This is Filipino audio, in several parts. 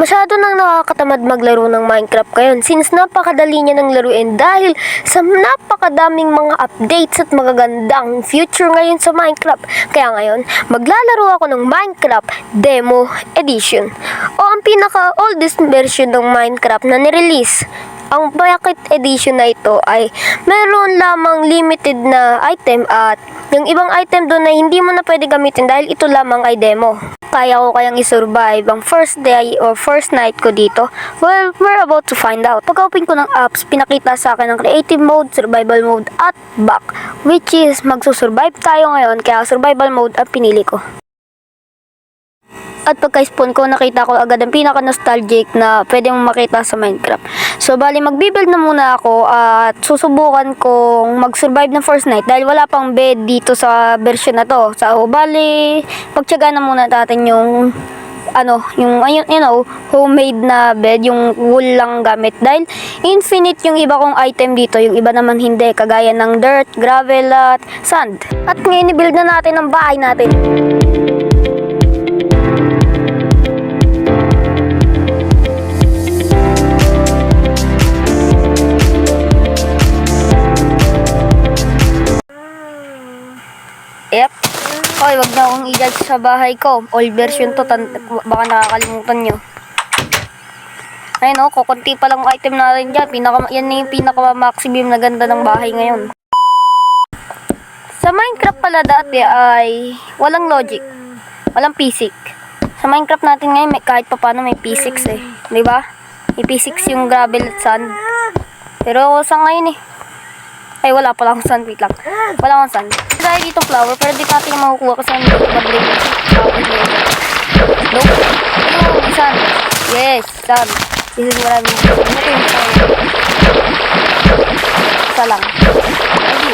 Masyado nang nakakatamad maglaro ng Minecraft ngayon since napakadali niya ng laruin dahil sa napakadaming mga updates at magagandang future ngayon sa Minecraft. Kaya ngayon, maglalaro ako ng Minecraft Demo Edition o ang pinaka-oldest version ng Minecraft na nirelease. Ang Pocket Edition na ito ay meron lamang limited na item at yung ibang item doon ay hindi mo na pwede gamitin dahil ito lamang ay demo. Kaya ko kayang isurvive ang first day or first night ko dito? Well, we're about to find out. Pag-open ko ng apps, pinakita sa akin ng creative mode, survival mode at back, which is magsusurvive tayo ngayon kaya survival mode ang pinili ko. At pagka-spawn ko, nakita ko agad ang pinaka-nostalgic na pwede mong makita sa Minecraft. So, bali, magbibuild na muna ako at susubukan kong mag-survive ng first night dahil wala pang bed dito sa version na to. So, bali, pagtyaga na muna natin yung homemade na bed, yung wool lang gamit. Dahil infinite yung iba kong item dito, yung iba naman hindi, kagaya ng dirt, gravel at sand. At ngayon, i-build na natin ang bahay natin. Yep. Hoy, wag na akong i-judge sa bahay ko. Old version to, baka nakakalimutan nyo. Ayun o, kukunti pa lang item natin dyan. Yan na yung pinaka-maximum na ganda ng bahay ngayon. Sa Minecraft pala dati ay walang logic. Walang physics. Sa Minecraft natin ngayon, kahit pa paano may physics eh. Diba? May physics yung gravel at sand. Pero sa ngayon eh. Ay, wala pala akong sand. Wait lang. Wala akong sand. Dahil dito flower, pero di natin makukuha kasi hindi ko mag-break yung flower dito. Nope. Ayun, sand. Yes, sand. This is what I'm doing. Ano ito yung sand? Isa lang. Ay,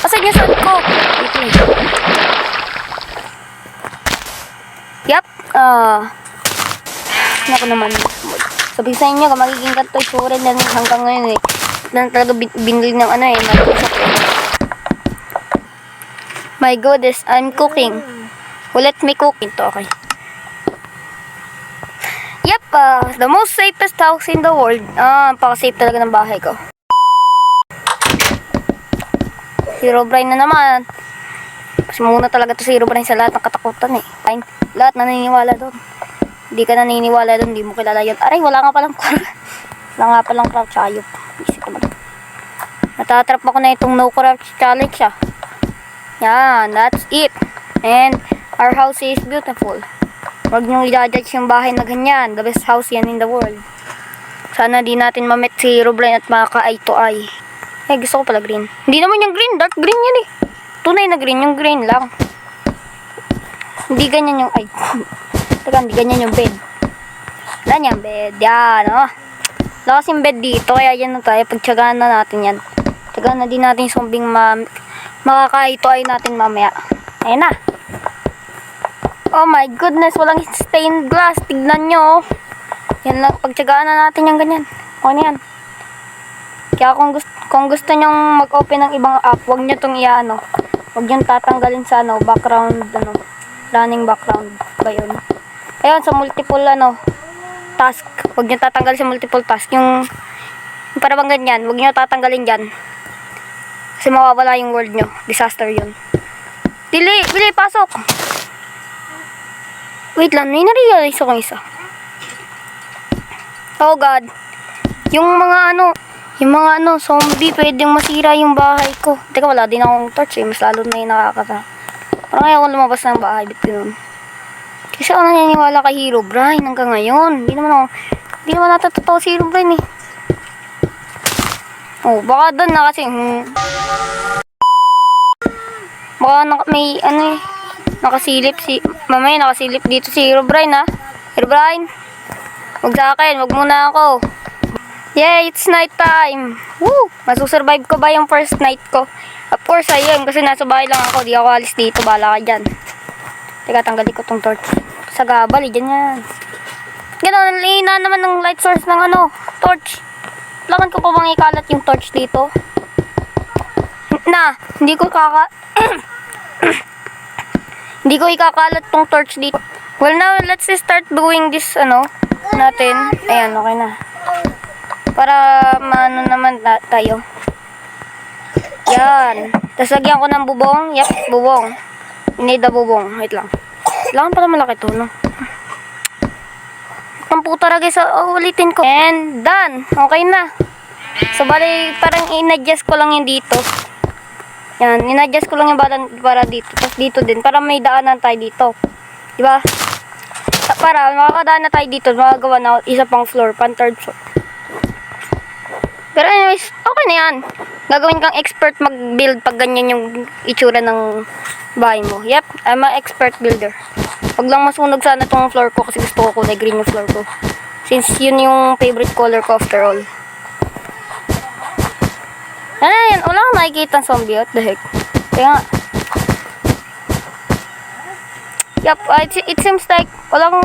asan yung sand ko? Wait. Yup. Naku naman. Sabi sa inyo, magiging ganito yung tsura na hanggang ngayon eh. Na talaga binili ng nag-usap eh. My goodness, I'm cooking. Well, let me cook ito, okay. Yep, the most safest house in the world. Paka-safe talaga ng bahay ko. Herobrine na naman. Kasi muna talaga to si Herobrine sa lahat ng katakutan eh. Lahat naniniwala doon. Hindi ka naniniwala doon, hindi mo kilala yun. Aray, wala nga palang wala nga palang crouch ayop. Natatrap ako na itong no crouch challenge ah. Yan, that's it. And our house is beautiful. Huwag nyo i-judge yung bahay na ganyan. The best house yan in the world. Sana di natin ma-met si Herobrine at maka-eye to eye. Eh, gusto ko pala green. Hindi naman yung green, dark green yan eh. Tunay na green, yung green lang. Hindi ganyan yung, teka, hindi ganyan yung bed. Wala niyang bed, yan oh. Wala kasing bed dito, kaya yan na tayo. Pagtsagaan na natin yan. Tsagaan na din natin yung zombing makakaito ay natin mamaya. Ayan na. Oh my goodness, walang stained glass. Tignan nyo. Yan lang, pagtsagaan na natin yung ganyan. O na yan. Kaya kung gusto nyong mag-open ng ibang app, huwag nyo itong huwag nyo tatanggalin sa background, running background ba yun. Ayun, sa multiple task. Huwag nyo tatanggalin sa multiple task. Yung para bang ganyan, huwag nyo tatanggalin dyan. Kasi mawawala yung world nyo. Disaster yun. Bili, pasok! Wait lang, may narealize akong isa. Oh God. Yung mga zombie, pwedeng masira yung bahay ko. Teka, wala din akong torch eh. Mas lalo na yung nakakata. Parang ayaw ko lumabas ng bahay. Bit yun. Kasi ako naniniwala kay Herobrine hanggang ngayon. Hindi naman natatotoo si Herobrine eh. Oh, baka doon na kasi baka may nakasilip mamaya nakasilip dito si Herobrine ha. Herobrine, wag sa akin, wag muna ako. Yeah, it's night time. Woo! Masusurvive ko ba yung first night ko? Of course, ayun, kasi nasa bahay lang ako. Di ako alis dito, bala ka dyan. Teka, tanggalin ko tong torch. Sa gabal, dyan yan. Gano'n, lina naman ng light source ng torch. Kailangan ko pa bang ikalat yung torch dito? Hindi ko ikakalat tong torch dito. Well, now, let's start doing this, natin. Ayan, okay na. Para, maano naman tayo. Yan. Tapos, lagyan ko ng bubong. Yep, bubong. Need a bubong. Wait lang. Kailangan pala malaki to, no? Ang puta ra guys. Ulitin ko. And, done. Okay na. So, bali, parang in-adjust ko lang yung dito. Yan. In-adjust ko lang yung para dito. Tapos, dito din. Para may daanan tayo dito. Diba? Para makakadaan na tayo dito, magagawa na isa pang floor, third floor. Pero anyways, okay na yan. Gagawin kang expert mag-build pag ganyan yung itsura ng bahay mo. Yep, I'm an expert builder. Huwag lang masunog sana tong floor ko kasi gusto ko kulay green yung floor ko. Since yun yung favorite color ko after all. Ayan, wala akong nakikita ng zombie. What the heck? Kaya nga. Yup, it seems like walang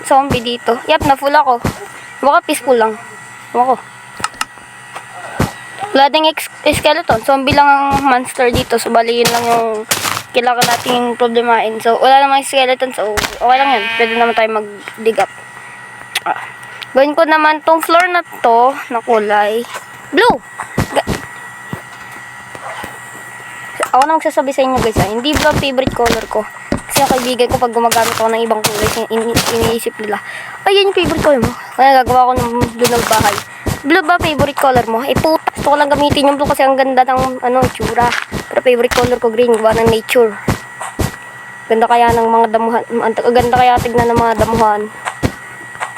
zombie dito. Yup, na-full ako. Baka peaceful lang. Ako. Wala ding skeleton. Zombie lang ang monster dito. So, bali yun lang yung kailangan nating problemain. So, wala namang skeleton. So, okay lang yan. Pwede naman tayo mag-dig up. Gawin ko naman tong floor na to na kulay blue. Ako na magsasabi sa inyo guys. Hindi ba favorite color ko? Kasi yung kaibigan ko pag gumagamit ako ng ibang kulay, iniisip nila, ay yan yung favorite color mo. Kaya gagawa ko ng blue ng bahay. Blue ba favorite color mo? Puta, gusto ko lang gamitin yung blue kasi ang ganda ng itsura. Pero favorite color ko green, gawa ng nature. Ganda kaya ng mga damuhan. Ganda kaya tignan ng mga damuhan.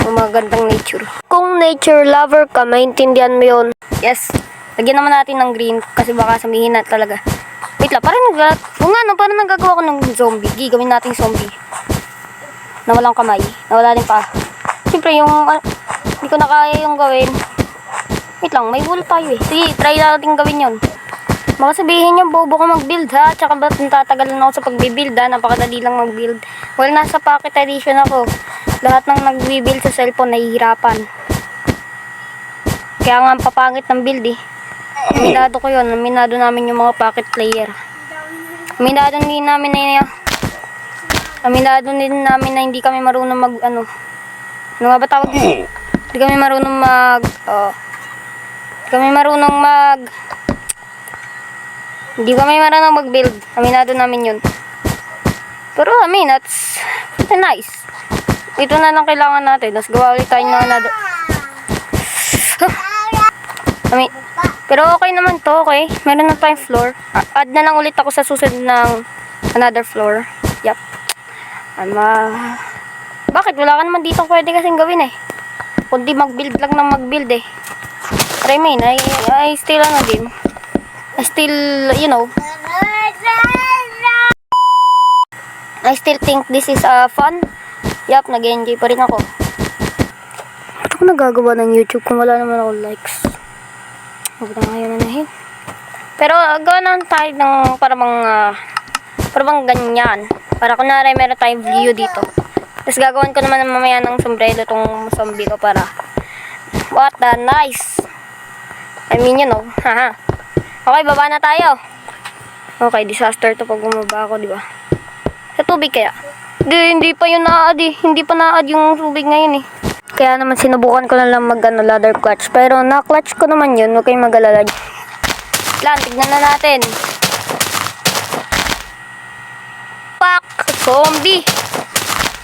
Ng mga gandang nature. Kung nature lover ka, maintindihan mo yun. Yes. Lagyan naman natin ng green kasi baka sabihin na talaga. Wait lang, parang parang nagagawa ko ng zombie. Gawin natin zombie. Na walang kamay. Na wala din pa. Siyempre, hindi ko na kaya yung gawin. Wait lang, may wool tayo eh. Sige, try natin gawin yun. Baka sabihin nyo, bobo ko mag-build ha. Tsaka ba't natagalan ako sa pag-build ha. Napakadali lang mag-build. Well, nasa pocket edition ako. Lahat ng nag-build sa cellphone, nahihirapan. Kaya nga, papangit ng build eh. Aminado ko yun. Aminado namin yung mga pocket player. Aminado din namin na hindi kami marunong ano nga ba tawag dito? Hindi kami marunong mag-build. Aminado namin yun. Pero that's nice. Ito na lang kailangan natin. Tapos gawa ulit tayo ng another. Pero okay naman to, okay? Meron na tayong floor. Add na lang ulit ako sa susunod ng another floor. Yup. Bakit? Wala ka naman dito pwede kasing gawin eh. Kundi mag-build lang ng mag-build eh. But I mean, I still din. I still, I still think this is fun. Yup, nag-enjoy pa rin ako. Ba't ako nagagawa ng YouTube kung wala naman ako likes? Huwag na ngayon nanahin. Pero gawa naman tayo ng parang ganyan. Para kunwari meron tayong view dito. Tapos gagawin ko naman mamaya ng sombrero tong zombie ko para what the nice. I mean, haha. Okay, baba na tayo. Okay, disaster to pag bumaba ako, di ba? Sa tubig kaya? Hindi pa yun na-add eh. Hindi pa na-add yung tubig ngayon eh. Kaya naman sinubukan ko na lang ladder clutch. Pero na-clutch ko naman yun. Huwag kayong mag-alala. Plan, tignan na natin. Pak! Zombie!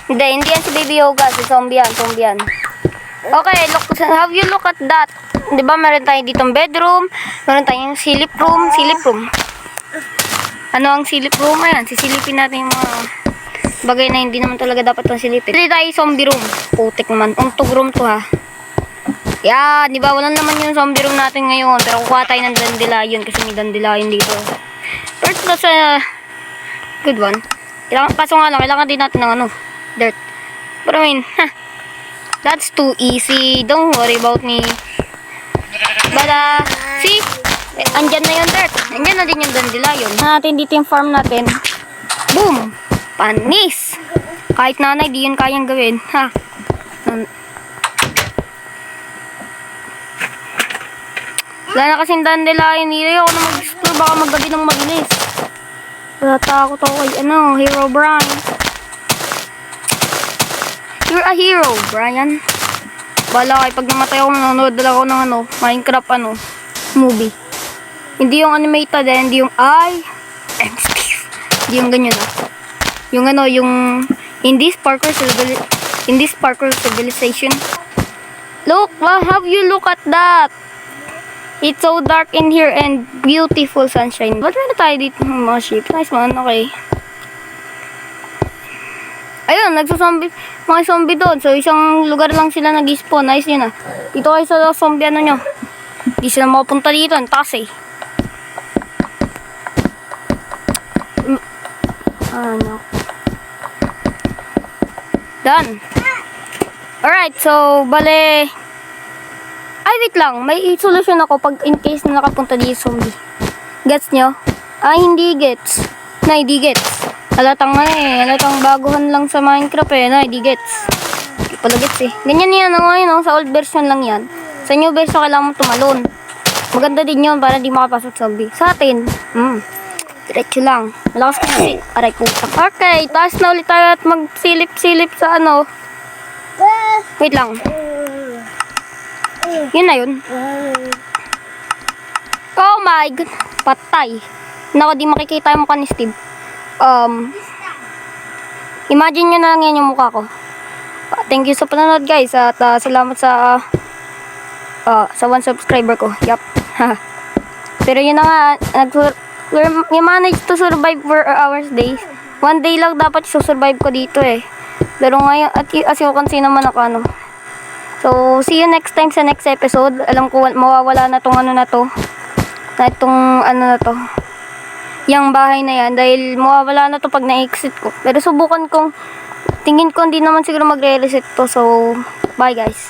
Hindi yan si Baby Yoga. Si zombie yan. Okay, have you look at that? Diba meron tayo ditong bedroom. Meron tayong silip room. Ano ang silip room? Ayan, sisilipin natin yung mga bagay na hindi naman talaga dapat ang silipin. Pili tayo zombie room. Putik naman. Untog room to ha. Yan, di ba? Wala naman yung zombie room natin ngayon. Pero kukuha tayo ng dandelion kasi may dandelion dito. Pero that's a good one. Kaso nga lang, kailangan din natin ng dirt. But I mean, that's too easy. Don't worry about me. But see? Andyan na yung dirt. Andyan na din yung dandelion. Natin dito yung farm natin. Boom! Panis! Kahit nanay, di yun kayang gawin. Ha? Wala na kasing dandelion. Hindi ako na mag-explore. Baka maggabi ng maginis. Natakot ako kay Hero Brian. You're a hero, Brian. Bala kayo, pag namatay ako, nanonood lang ako ng Minecraft movie. Hindi yung animated, hindi yung I'm Steve. Hindi yung ganyan Yung yung in this parkour civilization. Look, have you look at that? It's so dark in here and beautiful sunshine. Ba't na tayo dito ng mga sheep? Nice man, okay. Ayun, mga zombie doon. So, isang lugar lang sila nag-spawn. Nice yun Dito kayo sa zombie nyo. Hindi sila makapunta dito. Ang taas Done. Alright, so, bale. Ay, wait lang. May solution ako pag in case na nakapunta dito zombie. Gets nyo? Ay, hindi gets. Hindi gets. Halatang halatang baguhan lang sa Minecraft hindi gets. Hindi pala gets Ganyan yan ngayon sa old version lang yan. Sa new version kailangan mo tumalon. Maganda din yun para di makapasok zombie. Sa atin, diretso lang. Malakas kasi. Aray puta. Okay, taas na ulit tayo at magsilip-silip sa Wait lang. Yun na yun. Oh my god. Patay. Nako, di makikita yung mukha ni Steve. Imagine nyo na lang yan yung mukha ko. Thank you sa panonood guys at salamat sa 1 subscriber ko. Yup. Pero yun na nga, we managed to survive for hours days. 1 day lang dapat susurvive ko dito Pero ngayon, as you can see naman ako So, see you next time sa next episode. Alam ko mawawala na tong na to. Na itong yung bahay na yan dahil mawawala na to pag na-exit ko. Pero subukan kong tingin ko hindi naman siguro magre-reset to. So, bye guys.